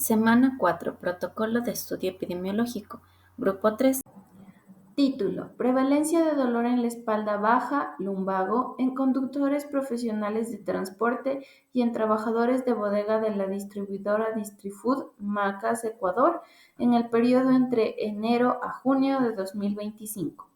Semana 4. Protocolo de estudio epidemiológico. Grupo 3. Título: Prevalencia de dolor en la espalda baja, lumbago, en conductores profesionales de transporte y en trabajadores de bodega de la distribuidora Distrifood Macas Ecuador en el periodo entre enero a junio de 2025.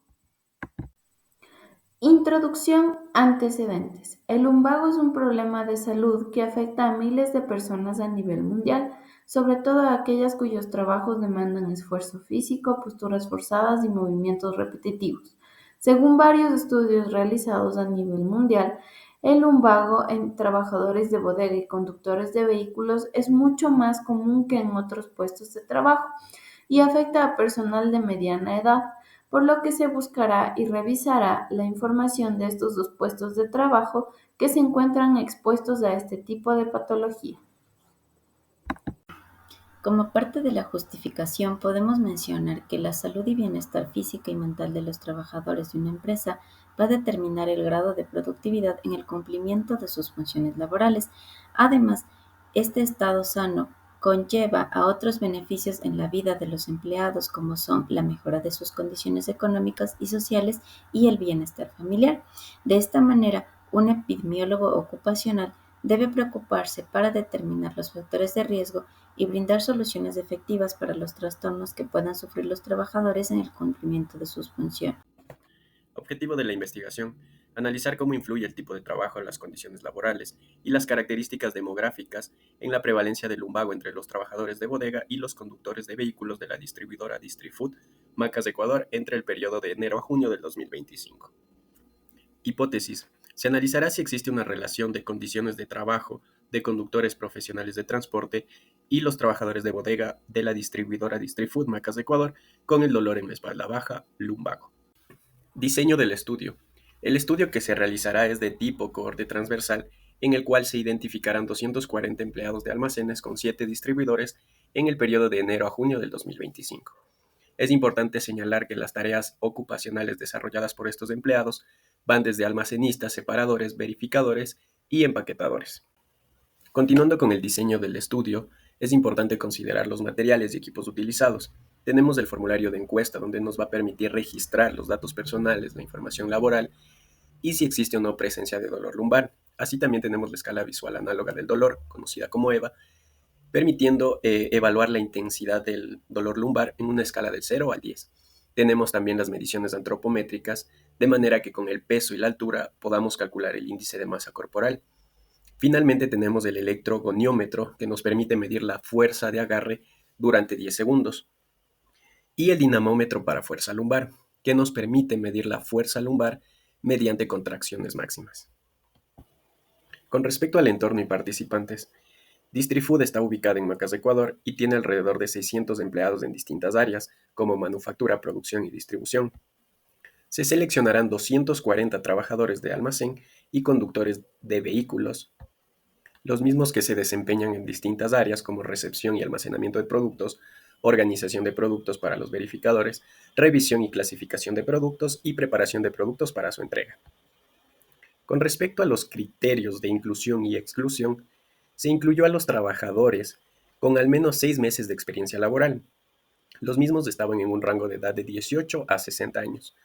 Introducción. Antecedentes. El lumbago es un problema de salud que afecta a miles de personas a nivel mundial, sobre todo a aquellas cuyos trabajos demandan esfuerzo físico, posturas forzadas y movimientos repetitivos. Según varios estudios realizados a nivel mundial, el lumbago en trabajadores de bodega y conductores de vehículos es mucho más común que en otros puestos de trabajo y afecta a personal de mediana edad, por lo que se buscará y revisará la información de estos dos puestos de trabajo que se encuentran expuestos a este tipo de patología. Como parte de la justificación, podemos mencionar que la salud y bienestar física y mental de los trabajadores de una empresa va a determinar el grado de productividad en el cumplimiento de sus funciones laborales. Además, este estado sano conlleva a otros beneficios en la vida de los empleados, como son la mejora de sus condiciones económicas y sociales y el bienestar familiar. De esta manera, un epidemiólogo ocupacional debe preocuparse para determinar los factores de riesgo y brindar soluciones efectivas para los trastornos que puedan sufrir los trabajadores en el cumplimiento de sus funciones. Objetivo de la investigación: analizar cómo influye el tipo de trabajo en las condiciones laborales y las características demográficas en la prevalencia del lumbago entre los trabajadores de bodega y los conductores de vehículos de la distribuidora Distrifood Macas Ecuador entre el periodo de enero a junio del 2025. Hipótesis: se analizará si existe una relación de condiciones de trabajo de conductores profesionales de transporte y los trabajadores de bodega de la distribuidora Distrifood Macas Ecuador con el dolor en la espalda baja, lumbago. Diseño del estudio. El estudio que se realizará es de tipo cohorte transversal, en el cual se identificarán 240 empleados de almacenes con 7 distribuidores en el periodo de enero a junio del 2025. Es importante señalar que las tareas ocupacionales desarrolladas por estos empleados van desde almacenistas, separadores, verificadores y empaquetadores. Continuando con el diseño del estudio, es importante considerar los materiales y equipos utilizados. Tenemos el formulario de encuesta, donde nos va a permitir registrar los datos personales, la información laboral y si existe o no presencia de dolor lumbar. Así también tenemos la escala visual análoga del dolor, conocida como EVA, permitiendo evaluar la intensidad del dolor lumbar en una escala del 0 al 10. Tenemos también las mediciones antropométricas, de manera que con el peso y la altura podamos calcular el índice de masa corporal. Finalmente tenemos el electrogoniómetro, que nos permite medir la fuerza de agarre durante 10 segundos, y el dinamómetro para fuerza lumbar, que nos permite medir la fuerza lumbar mediante contracciones máximas. Con respecto al entorno y participantes, Distrifood está ubicada en Macas, Ecuador, y tiene alrededor de 600 empleados en distintas áreas, como manufactura, producción y distribución. Se seleccionarán 240 trabajadores de almacén y conductores de vehículos, los mismos que se desempeñan en distintas áreas como recepción y almacenamiento de productos, organización de productos para los verificadores, revisión y clasificación de productos y preparación de productos para su entrega. Con respecto a los criterios de inclusión y exclusión, se incluyó a los trabajadores con al menos 6 meses de experiencia laboral. Los mismos estaban en un rango de edad de 18 a 60 años,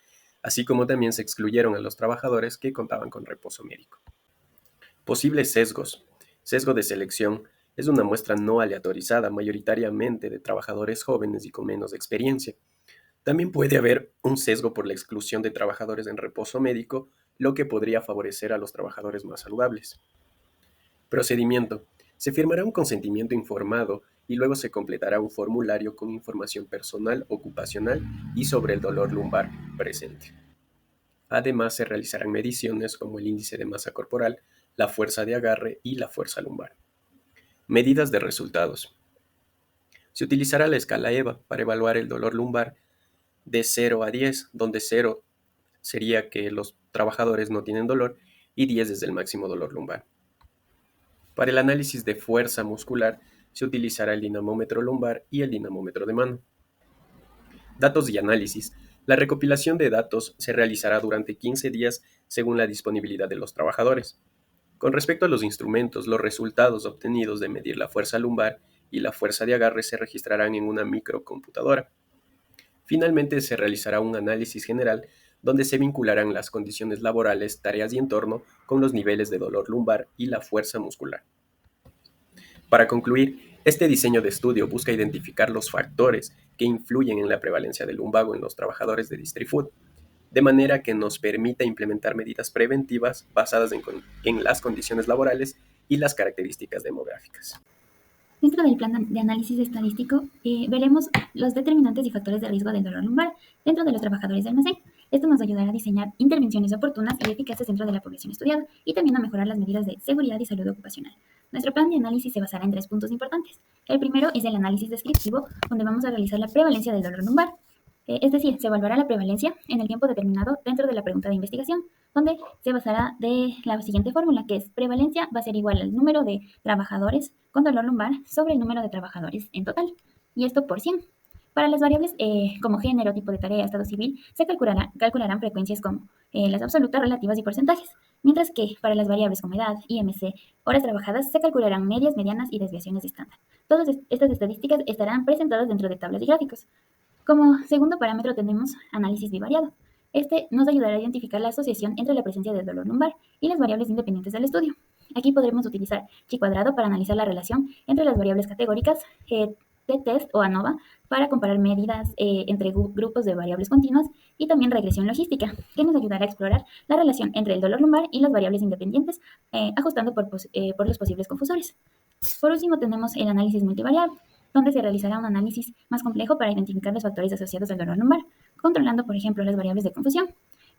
así como también se excluyeron a los trabajadores que contaban con reposo médico. Posibles sesgos. Sesgo de selección es una muestra no aleatorizada, mayoritariamente de trabajadores jóvenes y con menos experiencia. También puede haber un sesgo por la exclusión de trabajadores en reposo médico, lo que podría favorecer a los trabajadores más saludables. Procedimiento. Se firmará un consentimiento informado y luego se completará un formulario con información personal, ocupacional y sobre el dolor lumbar presente. Además, se realizarán mediciones como el índice de masa corporal, la fuerza de agarre y la fuerza lumbar. Medidas de resultados. Se utilizará la escala EVA para evaluar el dolor lumbar de 0 a 10, donde 0 sería que los trabajadores no tienen dolor y 10 es el máximo dolor lumbar. Para el análisis de fuerza muscular se utilizará el dinamómetro lumbar y el dinamómetro de mano. Datos y análisis. La recopilación de datos se realizará durante 15 días según la disponibilidad de los trabajadores. Con respecto a los instrumentos, los resultados obtenidos de medir la fuerza lumbar y la fuerza de agarre se registrarán en una microcomputadora. Finalmente, se realizará un análisis general donde se vincularán las condiciones laborales, tareas y entorno con los niveles de dolor lumbar y la fuerza muscular. Para concluir, este diseño de estudio busca identificar los factores que influyen en la prevalencia del lumbago en los trabajadores de Distrifood, de manera que nos permita implementar medidas preventivas basadas en las condiciones laborales y las características demográficas. Dentro del plan de análisis estadístico, veremos los determinantes y factores de riesgo del dolor lumbar dentro de los trabajadores de almacén. Esto nos ayudará a diseñar intervenciones oportunas y eficaces dentro de la población estudiada y también a mejorar las medidas de seguridad y salud ocupacional. Nuestro plan de análisis se basará en 3 puntos importantes. El primero es el análisis descriptivo, donde vamos a realizar la prevalencia del dolor lumbar. Es decir, se evaluará la prevalencia en el tiempo determinado dentro de la pregunta de investigación, donde se basará de la siguiente fórmula, que es prevalencia va a ser igual al número de trabajadores con dolor lumbar sobre el número de trabajadores en total, y esto por 100. Para las variables como género, tipo de tarea, estado civil, se calcularán frecuencias como las absolutas, relativas y porcentajes, mientras que para las variables como edad, IMC, horas trabajadas, se calcularán medias, medianas y desviaciones de estándar. Todas estas estadísticas estarán presentadas dentro de tablas y gráficos. Como segundo parámetro tenemos análisis bivariado. Este nos ayudará a identificar la asociación entre la presencia del dolor lumbar y las variables independientes del estudio. Aquí podremos utilizar chi cuadrado para analizar la relación entre las variables categóricas, t-test o ANOVA para comparar medidas entre grupos de variables continuas, y también regresión logística, que nos ayudará a explorar la relación entre el dolor lumbar y las variables independientes, ajustando por los posibles confusores. Por último tenemos el análisis multivariable, donde se realizará un análisis más complejo para identificar los factores asociados al dolor lumbar, controlando, por ejemplo, las variables de confusión.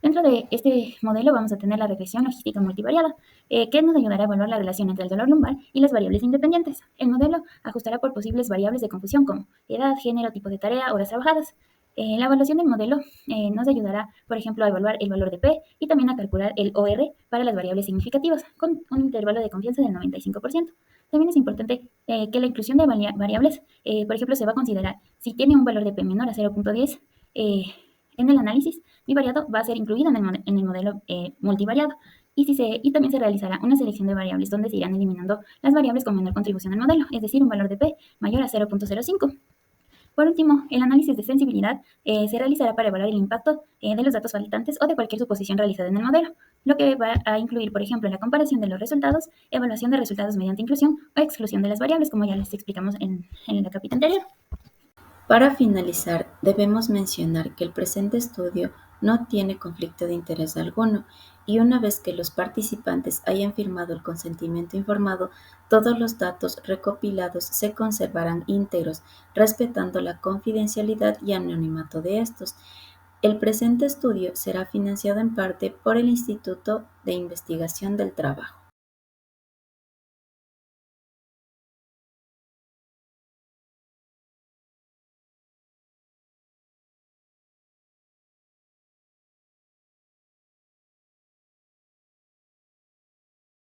Dentro de este modelo vamos a tener la regresión logística multivariada, que nos ayudará a evaluar la relación entre el dolor lumbar y las variables independientes. El modelo ajustará por posibles variables de confusión como edad, género, tipo de tarea, horas trabajadas. La evaluación del modelo nos ayudará, por ejemplo, a evaluar el valor de P y también a calcular el OR para las variables significativas, con un intervalo de confianza del 95%. También es importante que la inclusión de variables, por ejemplo, se va a considerar si tiene un valor de P menor a 0.10 en el análisis, bivariado va a ser incluido en el modelo multivariado. Y también se realizará una selección de variables donde se irán eliminando las variables con menor contribución al modelo, es decir, un valor de P mayor a 0.05. Por último, el análisis de sensibilidad se realizará para evaluar el impacto de los datos faltantes o de cualquier suposición realizada en el modelo, lo que va a incluir, por ejemplo, la comparación de los resultados, evaluación de resultados mediante inclusión o exclusión de las variables, como ya les explicamos en la capítulo anterior. Para finalizar, debemos mencionar que el presente estudio no tiene conflicto de interés alguno, y una vez que los participantes hayan firmado el consentimiento informado, todos los datos recopilados se conservarán íntegros, respetando la confidencialidad y anonimato de estos. El presente estudio será financiado en parte por el Instituto de Investigación del Trabajo.